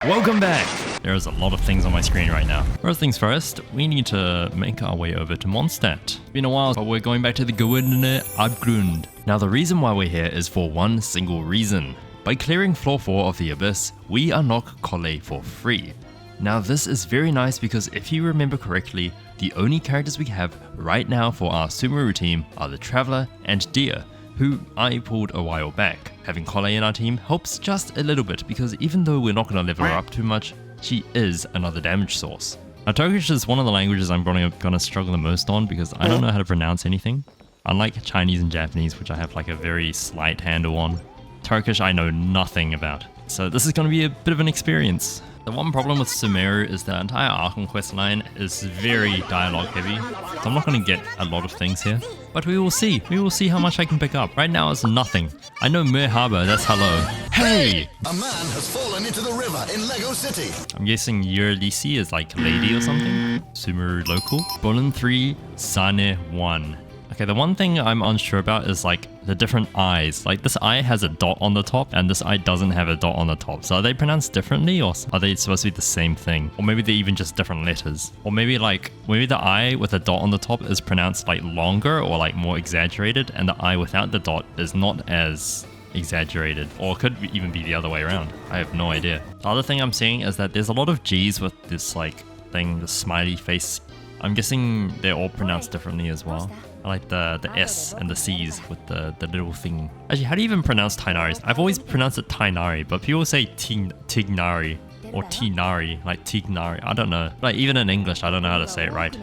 Welcome back! There's a lot of things on my screen right now. First things first, we need to make our way over to Mondstadt. It's been a while, but we're going back to the Gewindene Abgrund. Now the reason why we're here is for one single reason. By clearing floor 4 of the Abyss, we unlock Collei for free. Now this is very nice because if you remember correctly, the only characters we have right now for our Sumeru team are the Traveler and Dia, who I pulled a while back. Having Collei in our team helps just a little bit because even though we're not going to level her up too much, she is another damage source. Now Turkish is one of the languages I'm probably going to struggle the most on because I don't know how to pronounce anything. Unlike Chinese and Japanese, which I have like a very slight handle on, Turkish I know nothing about. So this is going to be a bit of an experience. The one problem with Sumeru is the entire Aachen quest line is very dialogue heavy, so I'm not going to get a lot of things here. But we will see. We will see how much I can pick up. Right now it's nothing. I know Merhaba, that's hello. Hey! A man has fallen into the river in Lego City. I'm guessing Yurlisi is like lady or something. Sumeru local. Bolin 3, Sane 1. Okay, the one thing I'm unsure about is like the different eyes. Like this eye has a dot on the top and this eye doesn't have a dot on the top. So are they pronounced differently or are they supposed to be the same thing? Or maybe they're even just different letters. Or maybe the eye with a dot on the top is pronounced like longer or like more exaggerated and the eye without the dot is not as exaggerated. Or it could even be the other way around. I have no idea. The other thing I'm seeing is that there's a lot of G's with this like thing, the smiley face. I'm guessing they're all pronounced differently as well. I like the S and the C's with the little thing. Actually, how do you even pronounce Tainari? I've always pronounced it Tainari, but people say Tignari or Tinari, like Tignari. I don't know. Like even in English, I don't know how to say it right.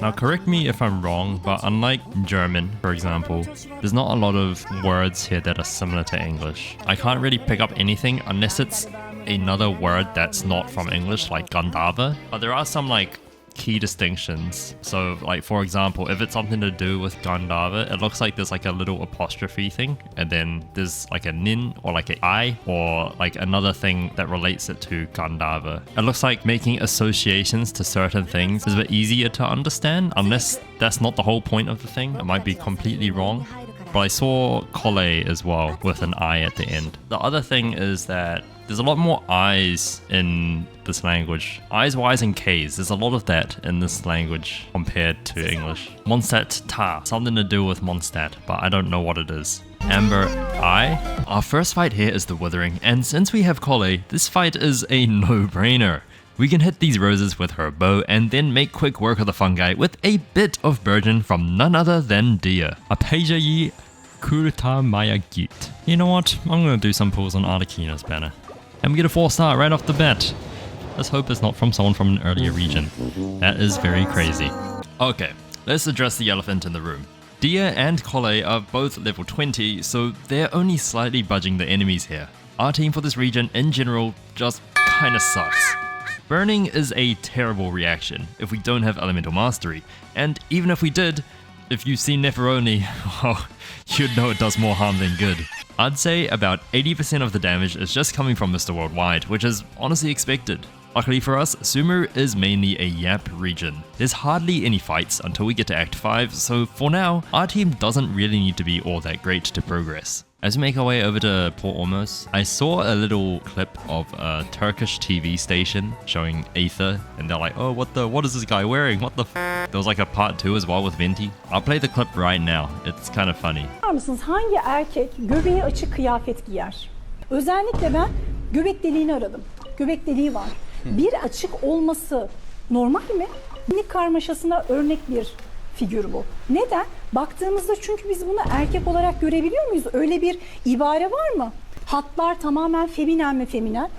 Now correct me if I'm wrong, but unlike German, for example, there's not a lot of words here that are similar to English. I can't really pick up anything unless it's another word that's not from English, like Gandava. But there are some like key distinctions. So like for example, if it's something to do with Gandava, it looks like there's like a little apostrophe thing and then there's like a nin or like an I or like another thing that relates it to Gandava. It looks like making associations to certain things is a bit easier to understand unless that's not the whole point of the thing. It might be completely wrong. But I saw Collei as well with an I at the end. The other thing is that there's a lot more I's in this language. I's, Y's, and K's. There's a lot of that in this language compared to English. Mondstadt Ta. Something to do with Mondstadt, but I don't know what it is. Amber I. Our first fight here is the Withering, and since we have Collei, this fight is a no-brainer. We can hit these roses with her bow and then make quick work of the fungi with a bit of burden from none other than Dia. Apejayi Kurta Maya Git. You know what? I'm gonna do some pulls on Arlecchino's banner. And we get a 4-star right off the bat. Let's hope it's not from someone from an earlier region. That is very crazy. Okay, let's address the elephant in the room. Dia and Collei are both level 20, so they're only slightly budging the enemies here. Our team for this region in general just kinda sucks. Burning is a terrible reaction if we don't have elemental mastery, and even if we did, if you've seen Neferoni, well, you'd know it does more harm than good. I'd say about 80% of the damage is just coming from Mr. Worldwide, which is honestly expected. Luckily for us, Sumeru is mainly a Yap region. There's hardly any fights until we get to Act 5, so for now, our team doesn't really need to be all that great to progress. As we make our way over to Port Ormuz, I saw a little clip of a Turkish TV station showing Aether, and they're like, oh, what is this guy wearing? What the f? There was like a part 2 as well with Venti. I'll play the clip right now. It's kind of funny. Hangi erkek göbeği açık kıyafet giyer? Özellikle ben göbek deliğini aradım. Göbek deliği var. Bir açık olması normal mi? Minik karmaşasına örnek bir figür bu. Neden? Baktığımızda çünkü biz bunu erkek olarak görebiliyor muyuz? Öyle bir ibare var mı? Hatlar tamamen feminen mi feminen?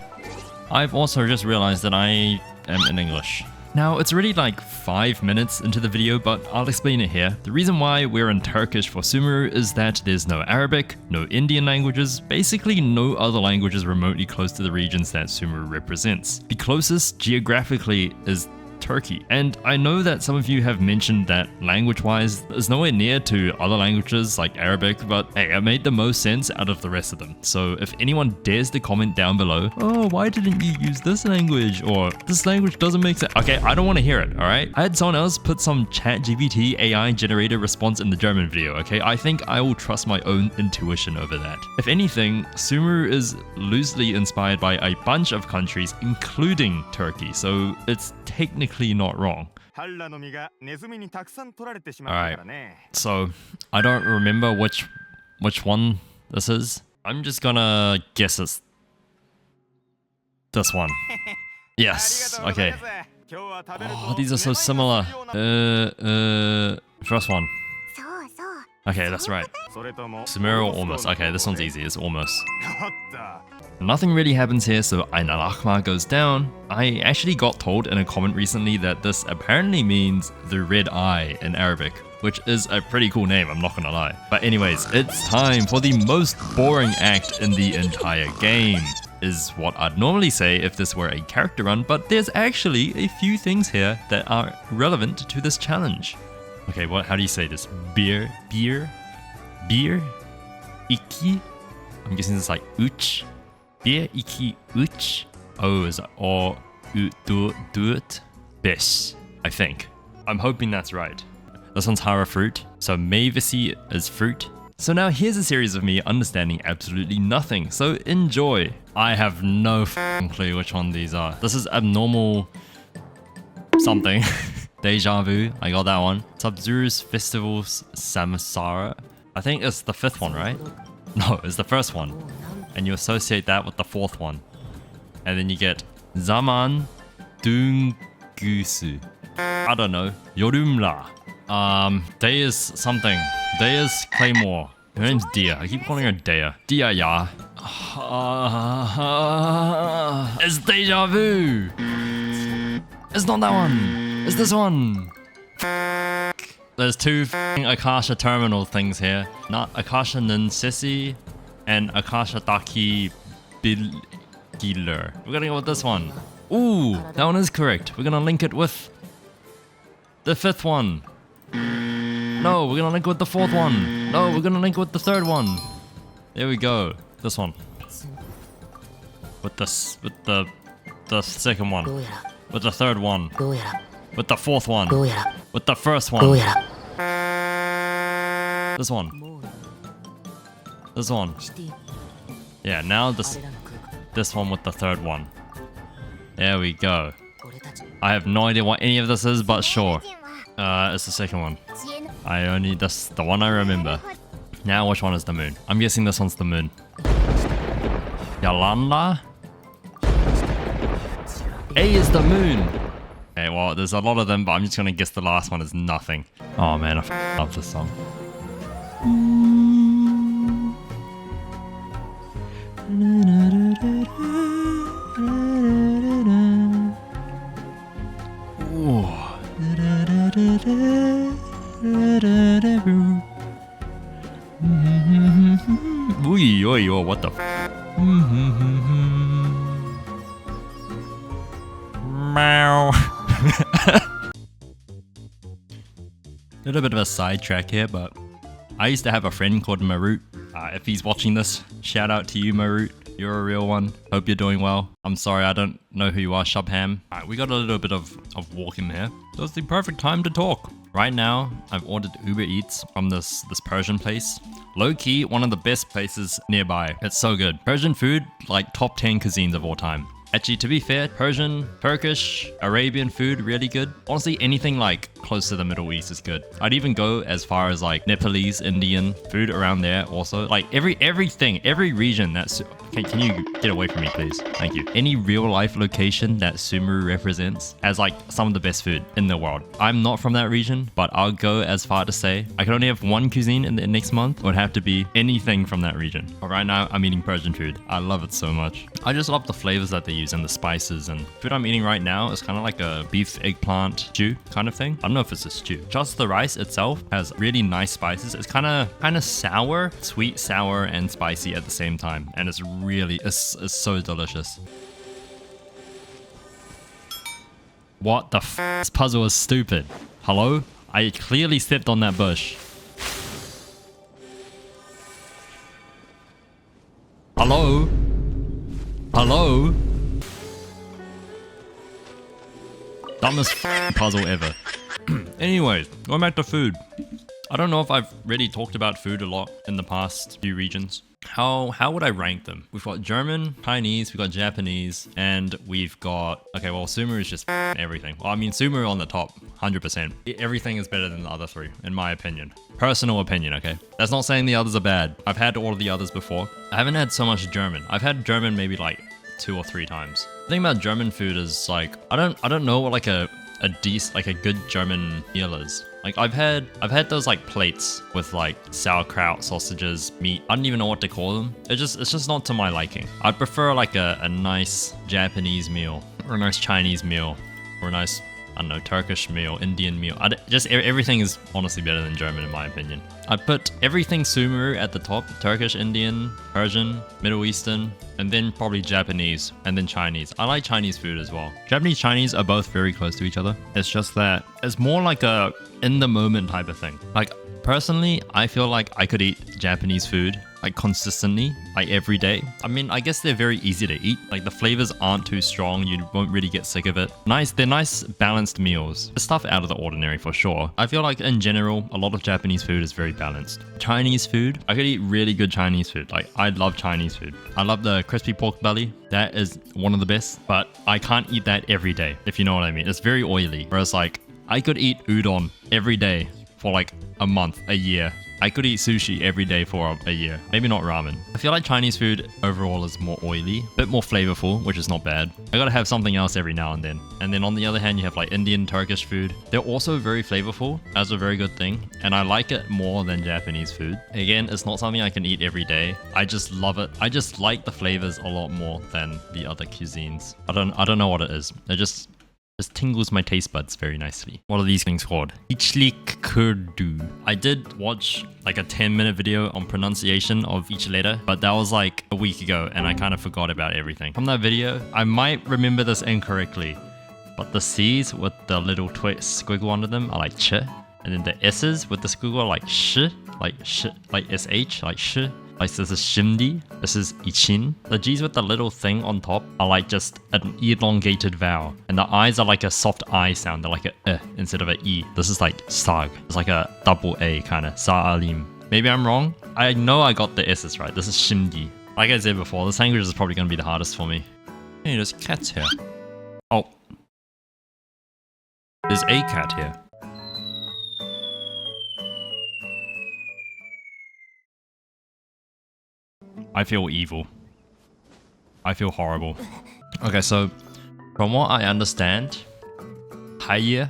I've also just realized that I am in English. Now, it's already like 5 minutes into the video, but I'll explain it here. The reason why we're in Turkish for Sumeru is that there's no Arabic, no Indian languages, basically no other languages remotely close to the regions that Sumeru represents. The closest geographically is Turkey. And I know that some of you have mentioned that language-wise, it's nowhere near to other languages like Arabic, but hey, it made the most sense out of the rest of them. So if anyone dares to comment down below, oh, why didn't you use this language? Or this language doesn't make sense. Okay, I don't want to hear it, all right? I had someone else put some ChatGPT AI generated response in the German video, okay? I think I will trust my own intuition over that. If anything, Sumeru is loosely inspired by a bunch of countries, including Turkey, so it's technically not wrong. Alright, so I don't remember which one this is. I'm just gonna guess it's this one. Yes, okay. Oh, these are so similar. First one. Okay, that's right. Sumeru almost. Okay, this one's easy. It's almost. Nothing really happens here, so Ain al-Ahmar goes down. I actually got told in a comment recently that this apparently means the red eye in Arabic, which is a pretty cool name, I'm not gonna lie. But anyways, it's time for the most boring act in the entire game, is what I'd normally say if this were a character run, but there's actually a few things here that are relevant to this challenge. Okay, how do you say this? Beer? Iki? I'm guessing it's like uch. Beer, iki, uch. Oh, is it or do-it? Bish, I think. I'm hoping that's right. This one's Hara fruit, so Mavisi is fruit. So now here's a series of me understanding absolutely nothing, so enjoy. I have no f***ing clue which one these are. This is abnormal something. Deja Vu, I got that one. Sub-Zero's Festival's Samsara. I think it's the 5th one, right? No, it's the 1st one. And you associate that with the 4th one. And then you get Zaman Dungusu. I don't know. Yorumla. Day is something. Day is Claymore. Her name's Dia. I keep calling her Dea. Dia, ya. It's Deja Vu. It's not that one. It's this one. There's two Akasha terminal things here. Not Akasha Ninsisi and Akasha Taki Bilgiler. We're gonna go with this one. Ooh, that one is correct. We're gonna link it with the 5th one. No, we're gonna link with the 4th one. No, we're gonna link with the 3rd one. There we go. This one. With the 2nd one. With the 3rd one. With the 4th one. With the 1st one. This one. This one. Yeah, now this one with the 3rd one. There we go. I have no idea what any of this is, but sure. It's the 2nd one. The one I remember. Now which one is the moon? I'm guessing this one's the moon. Yalanda? A is the moon. Okay, well, there's a lot of them, but I'm just gonna guess the last one is nothing. Oh man, I love this song. Ooh, what the Meow. Little bit of a sidetrack here, but I used to have a friend called Marut. If he's watching this, shout out to you, Marut. You're a real one. Hope you're doing well. I'm sorry, I don't know who you are, Shubham. Alright, we got a little bit of walking here. So it's the perfect time to talk. Right now, I've ordered Uber Eats from this Persian place. Low-key, one of the best places nearby. It's so good. Persian food, like top 10 cuisines of all time. Actually, to be fair, Persian, Turkish, Arabian food, really good. Honestly, anything like close to the Middle East is good. I'd even go as far as like Nepalese, Indian food around there also. Like everything, every region that's... Can you get away from me, please? Thank you. Any real life location that Sumeru represents has like some of the best food in the world. I'm not from that region, but I'll go as far to say I can only have one cuisine in the next month. It would have to be anything from that region. But right now, I'm eating Persian food. I love it so much. I just love the flavors that they use and the spices, and food I'm eating right now is kind of like a beef eggplant stew kind of thing. I don't know if it's a stew. Just the rice itself has really nice spices. It's kind of sour, sweet, sour, and spicy at the same time, and it's really it's so delicious. What the f? This puzzle is stupid. Hello? I clearly stepped on that bush. Hello? Hello? Dumbest puzzle ever. Anyways, going back to food. I don't know if I've really talked about food a lot in the past few regions. How would I rank them? We've got German, Chinese, we've got Japanese, and we've got... Okay, well, Sumeru is just everything. Well, I mean, Sumeru on the top, 100%. Everything is better than the other three, in my opinion. Personal opinion, okay? That's not saying the others are bad. I've had all of the others before. I haven't had so much German. I've had German maybe like 2 or 3 times. The thing about German food is like, I don't know what like a good German meal is. Like I've had those like plates with like sauerkraut, sausages, meat. I don't even know what to call them. It's just not to my liking. I'd prefer like a nice Japanese meal or a nice Chinese meal or a nice, I don't know, Turkish meal, Indian meal. Everything is honestly better than German in my opinion. I'd put everything Sumeru at the top. Turkish, Indian, Persian, Middle Eastern, and then probably Japanese, and then Chinese. I like Chinese food as well. Japanese, Chinese are both very close to each other. It's just that it's more like a in the moment type of thing. Like personally, I feel like I could eat Japanese food like consistently, like every day. I mean, I guess they're very easy to eat. Like the flavors aren't too strong. You won't really get sick of it. They're nice balanced meals. The stuff out of the ordinary for sure. I feel like in general, a lot of Japanese food is very balanced. Chinese food, I could eat really good Chinese food. Like I love Chinese food. I love the crispy pork belly. That is one of the best, but I can't eat that every day, if you know what I mean. It's very oily. Whereas like I could eat udon every day for like a month, a year. I could eat sushi every day for a year. Maybe not ramen. I feel like Chinese food overall is more oily, a bit more flavorful, which is not bad. I gotta have something else every now and then. And then on the other hand, you have like Indian, Turkish food. They're also very flavorful. That's a very good thing. And I like it more than Japanese food. Again, it's not something I can eat every day. I just love it. I just like the flavors a lot more than the other cuisines. I don't know what it is. It just tingles my taste buds very nicely. What are these things called? İçlik kurdu. I did watch like a 10-minute video on pronunciation of each letter, but that was like a week ago and I kind of forgot about everything. From that video, I might remember this incorrectly, but the C's with the little squiggle under them are like ch, and then the S's with the squiggle are like sh, like sh, like sh, like sh. Like this is shimdi, this is ichin. The G's with the little thing on top are like just an elongated vowel. And the I's are like a soft I sound. They're like a instead of a E. This is like sag. It's like a double A kind of. Sa'alim. Maybe I'm wrong. I know I got the S's right. This is shimdi. Like I said before, this language is probably going to be the hardest for me. Hey, there's cats here. Oh. There's a cat here. I feel evil. I feel horrible. Okay, so from what I understand, Haye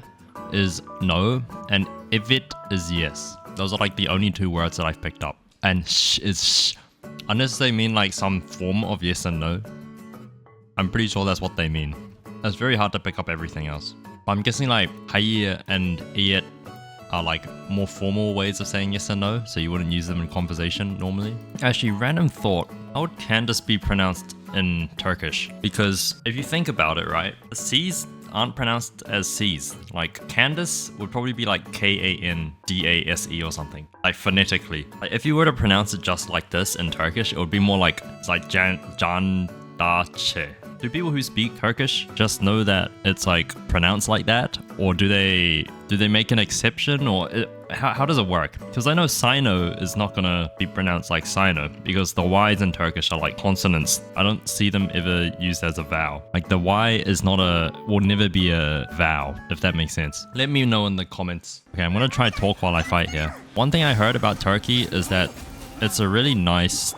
is no and Ivit is yes. Those are like the only 2 words that I've picked up. And sh is sh. Unless they mean like some form of yes and no. I'm pretty sure that's what they mean. It's very hard to pick up everything else. I'm guessing like Haye and Iyet are like more formal ways of saying yes and no, so you wouldn't use them in conversation normally. Actually, random thought, how would Candace be pronounced in Turkish? Because if you think about it, right, the C's aren't pronounced as C's. Like Candace would probably be like Kandase or something, like phonetically. Like if you were to pronounce it just like this in Turkish, it would be more like, it's like Candace. Do people who speak Turkish just know that it's like pronounced like that, or do they make an exception, or how does it work? Because I know Sino is not gonna be pronounced like Sino because the Y's in Turkish are like consonants. I don't see them ever used as a vowel. Like the Y will never be a vowel, if that makes sense. Let me know in the comments. Okay, I'm gonna try to talk while I fight here. One thing I heard about Turkey is that it's a really nice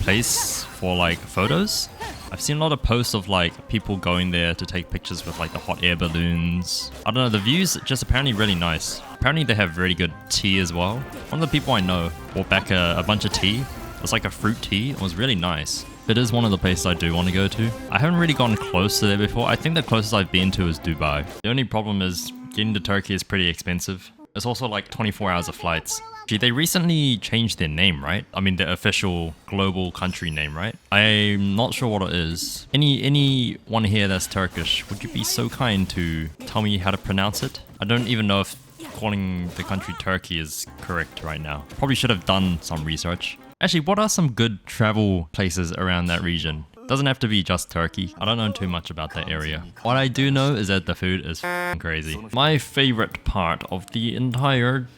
place for like photos. I've seen a lot of posts of like people going there to take pictures with like the hot air balloons. I don't know, the views just apparently really nice. Apparently they have really good tea as well. One of the people I know bought back a bunch of tea. It's like a fruit tea. It was really nice. It is one of the places I do want to go to. I haven't really gone close to there before. I think the closest I've been to is Dubai. The only problem is getting to Turkey is pretty expensive. It's also like 24 hours of flights. Gee, they recently changed their name, right? I mean, the official global country name, right? I'm not sure what it is. Anyone here that's Turkish, would you be so kind to tell me how to pronounce it? I don't even know if calling the country Turkey is correct right now. Probably should have done some research. Actually, what are some good travel places around that region? Doesn't have to be just Turkey. I don't know too much about that area. What I do know is that the food is crazy. My favorite part of the entire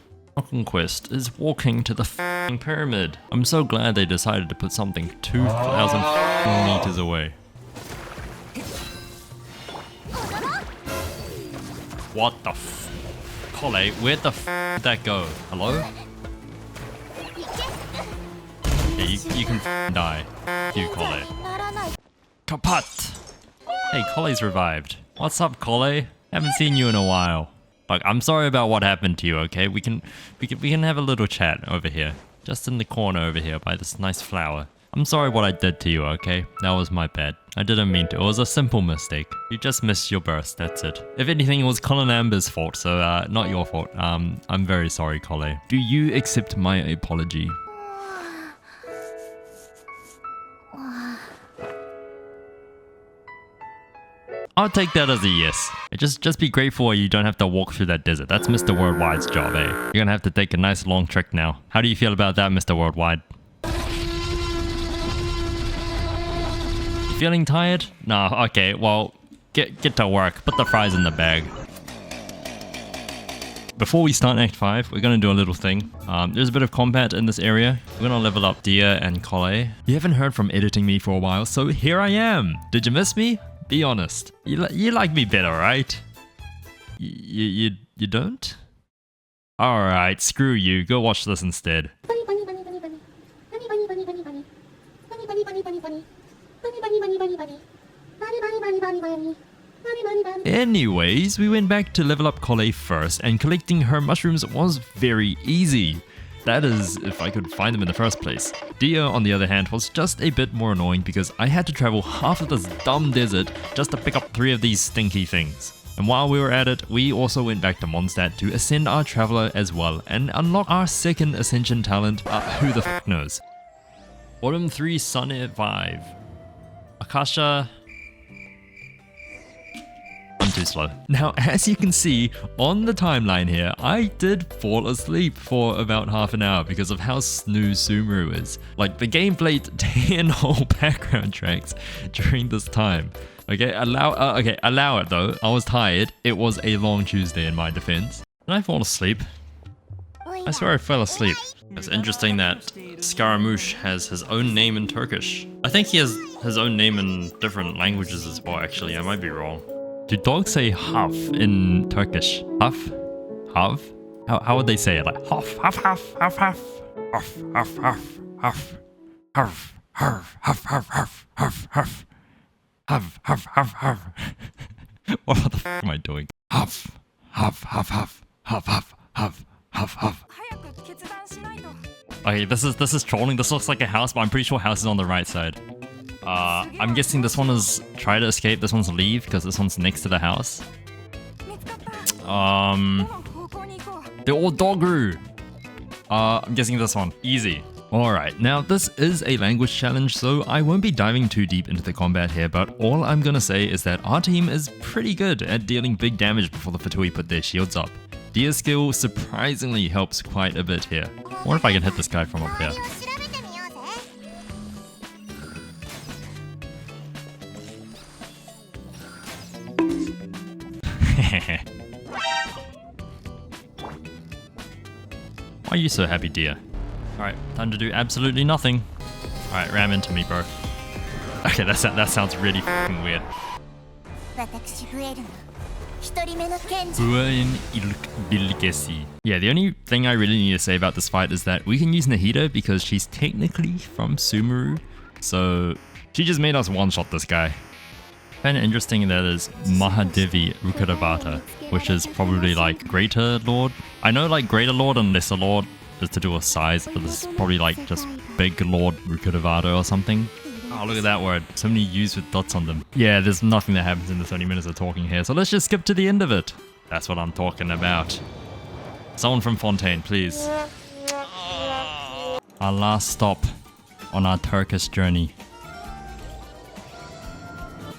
quest is walking to the pyramid. I'm so glad they decided to put something 2,000 meters away. What the Kole, where'd the did that go? Hello? Yeah, you can die. You, Kole. Kapat! Hey, Kole's revived. What's up, Kole? Haven't seen you in a while. Look, I'm sorry about what happened to you, okay? We can have a little chat over here. Just in the corner over here by this nice flower. I'm sorry what I did to you, okay? That was my bad. I didn't mean to. It was a simple mistake. You just missed your burst, that's it. If anything, it was Colin Amber's fault, so not your fault. I'm very sorry, Kole. Do you accept my apology? I'll take that as a yes. Just be grateful you don't have to walk through that desert. That's Mr. Worldwide's job, eh? You're gonna have to take a nice long trek now. How do you feel about that, Mr. Worldwide? You feeling tired? Nah, okay, well, get to work. Put the fries in the bag. Before we start Act 5, we're gonna do a little thing. There's a bit of combat in this area. We're gonna level up Dia and Kole. You haven't heard from editing me for a while, so here I am. Did you miss me? Be honest. You like me better, right? You don't? Alright, screw you. Go watch this instead. Anyways, we went back to level up Kole first, and collecting her mushrooms was very easy. That is, if I could find them in the first place. Dia, on the other hand, was just a bit more annoying because I had to travel half of this dumb desert just to pick up 3 of these stinky things. And while we were at it, we also went back to Mondstadt to ascend our traveler as well and unlock our second ascension talent, who the f knows. Autumn 3 Sunny 5. Akasha... I'm too slow. Now, as you can see on the timeline here, I did fall asleep for about half an hour because of how snooze Sumeru is. Like, the game played 10 whole background tracks during this time. Okay, allow it though. I was tired. It was a long Tuesday in my defense. Did I fall asleep? I swear I fell asleep. It's interesting that Scaramouche has his own name in Turkish. I think he has his own name in different languages as well, actually. I might be wrong. Do dogs say huff in Turkish? Huff? Huff? How would they say it? Like huff, huff, huff, huff, huff, huff, huff, huff, huff, huff, huff, huff, huff, huff, huff, huff, huff, huff, huff, huff. What the f am I doing? Huff, huff, huff, huff, huff, huff, huff, huff, huff. Okay, this is trolling. This looks like a house, but I'm pretty sure house is on the right side. I'm guessing this one is try to escape, this one's leave, because this one's next to the house. They're all doggo. I'm guessing this one. Easy. Alright, now this is a language challenge, so I won't be diving too deep into the combat here, but all I'm gonna say is that our team is pretty good at dealing big damage before the Fatui put their shields up. Dia's skill surprisingly helps quite a bit here. I wonder if I can hit this guy from up here. Why are you so happy, Dia? Alright, time to do absolutely nothing. Alright, ram into me, bro. Okay, that sounds really f***ing weird. Yeah, the only thing I really need to say about this fight is that we can use Nahida because she's technically from Sumeru, so she just made us one-shot this guy. Kind of interesting that is Mahadevi Rukaravata, which is probably like Greater Lord. I know like Greater Lord and Lesser Lord is to do with size, but this is probably like just Big Lord Rukaravata or something. Oh, look at that word. So many U's with dots on them. Yeah, there's nothing that happens in the 30 minutes of talking here, so let's just skip to the end of it. That's what I'm talking about. Someone from Fontaine, please. Our last stop on our Turkish journey.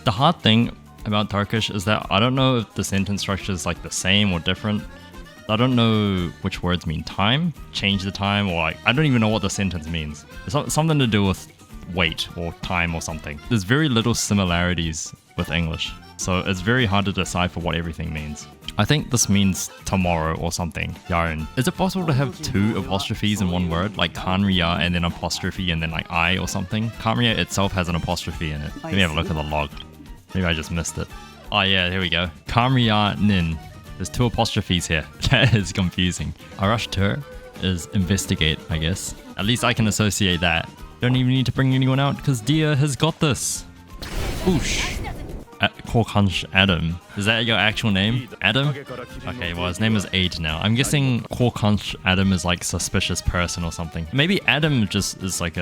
The hard thing about Turkish is that I don't know if the sentence structure is like the same or different. I don't know which words mean time, change the time, or like, I don't even know what the sentence means. It's something to do with wait or time or something. There's very little similarities with English, so it's very hard to decipher what everything means. I think this means tomorrow or something. Yarn. Is it possible to have two apostrophes in one word? Like Kanriya and then apostrophe and then like I or something? Kanriya itself has an apostrophe in it. Let me have a look at the log. Maybe I just missed it. Oh yeah, here we go. Kamriya Nin. There's two apostrophes here. That is confusing. Arashtur is investigate, I guess. At least I can associate that. Don't even need to bring anyone out because Dia has got this. Oosh. Korkanj Adam. Is that your actual name? Adam? Okay, well his name is Aid now. I'm guessing Korkanj Adam is like suspicious person or something. Maybe Adam just is like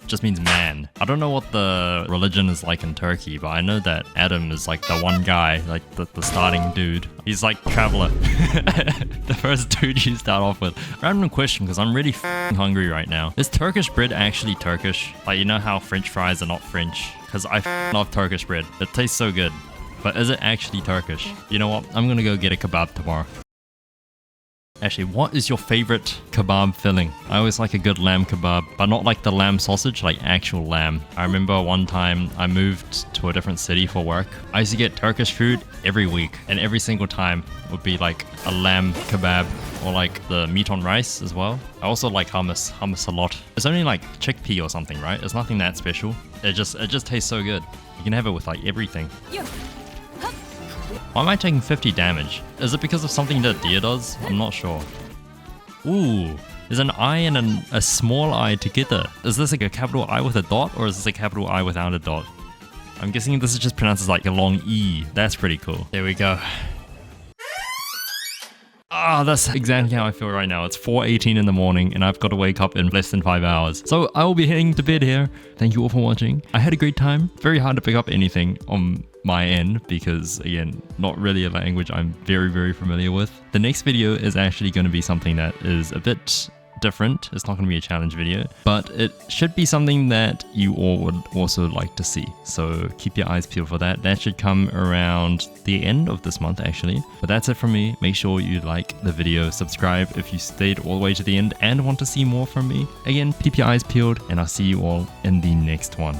just means man. I don't know what the religion is like in Turkey, but I know that Adam is like the one guy, like the starting dude. He's like traveler. The first dude you start off with. Random question because I'm really hungry right now. Is Turkish bread actually Turkish? Like you know how French fries are not French? Because I love Turkish bread. It tastes so good. But is it actually Turkish? You know what? I'm gonna go get a kebab tomorrow. Actually, what is your favorite kebab filling? I always like a good lamb kebab, but not like the lamb sausage, like actual lamb. I remember one time I moved to a different city for work. I used to get Turkish food every week, and every single time would be like a lamb kebab or like the meat on rice as well. I also like hummus a lot. It's only like chickpea or something, right? It's nothing that special. It just tastes so good. You can have it with like everything. Why am I taking 50 damage? Is it because of something that Dia does? I'm not sure. Ooh, there's an I and a small I together. Is this like a capital I with a dot, or is this a capital I without a dot? I'm guessing this is just pronounced as like a long E. That's pretty cool. There we go. Ah, that's exactly how I feel right now. It's 4:18 in the morning and I've got to wake up in less than 5 hours. So I will be heading to bed here. Thank you all for watching. I had a great time. Very hard to pick up anything on my end because, again, not really a language I'm very familiar with. The next video is actually going to be something that is a bit different. It's not going to be a challenge video, but it should be something that you all would also like to see. So keep your eyes peeled for that. That should come around the end of this month actually. But that's it from me. Make sure you like the video, subscribe if you stayed all the way to the end and want to see more from me. Again, keep your eyes peeled and I'll see you all in the next one.